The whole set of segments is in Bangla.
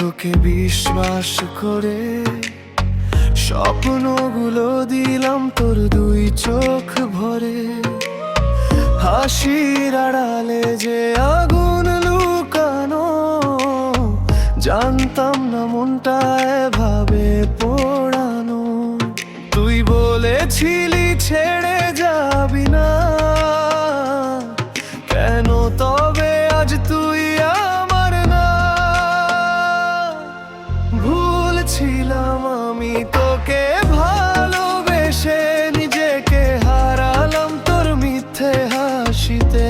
তোকে বিশ্বাস করে স্বপ্নগুলো দিলাম তোর দুই চোখ ভরে। হাসির আড়ালে যে আগুন লুকানো, জানতাম না মনটা এভাবে পোড়ানো। তুই বলেছিলি ছেড়ে যাবি না, কেন তবে আজ তুই আমার না? ভুল ছিলাম আমি তোকে ভালোবেসে, নিজেকে হারালাম তোর মিথ্যে হাসিতে।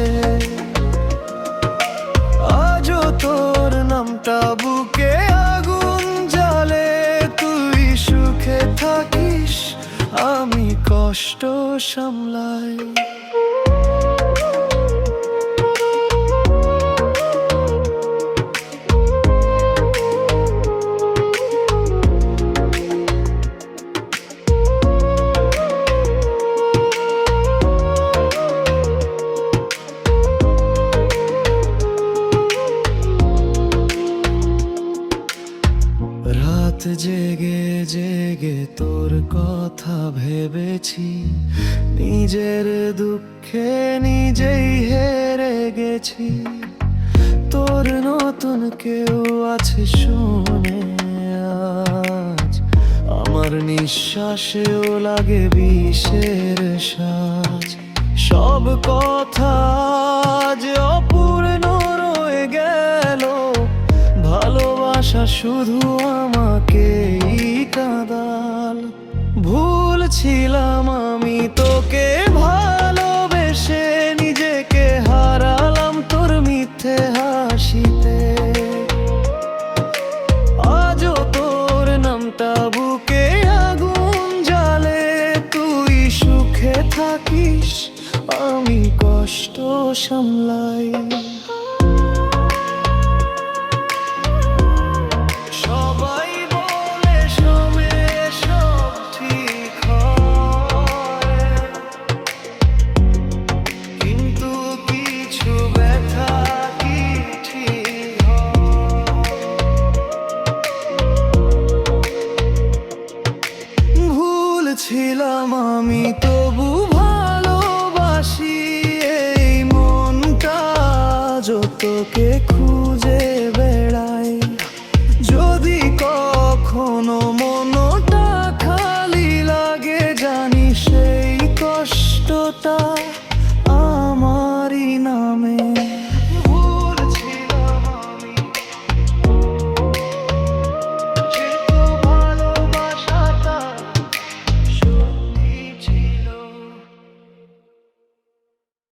আজও তোর নামটা বুকে আগুন জ্বালে, তুই সুখে থাকিস আমি কষ্ট সামলাই। রাত জেগে জেগে তোর কথা ভেবেছি, নিজের দুঃখে নিজেই হেরে গেছি। তোর নতুন কেউ আছে শুনে আজ, আমার নিঃশ্বাসেও লাগে বিষের সাজ। সব কথা আজ অপূর্ণ রয়ে গেল, ভালোবাসা শুধু আমাকেই কাঁদাল। ভুল ছিলাম আমি তোকে ভালোবেসে, নিজেকে হারালাম তোর মিথ্যে হাসিতে। আজও তোর নামটা বুকে আগুন জ্বালে, তুই সুখে থাকিস আমি কষ্ট সামলাই। ছিলাম আমি তবু ভালোবাসি এই মনটা, যতকে খুঁজে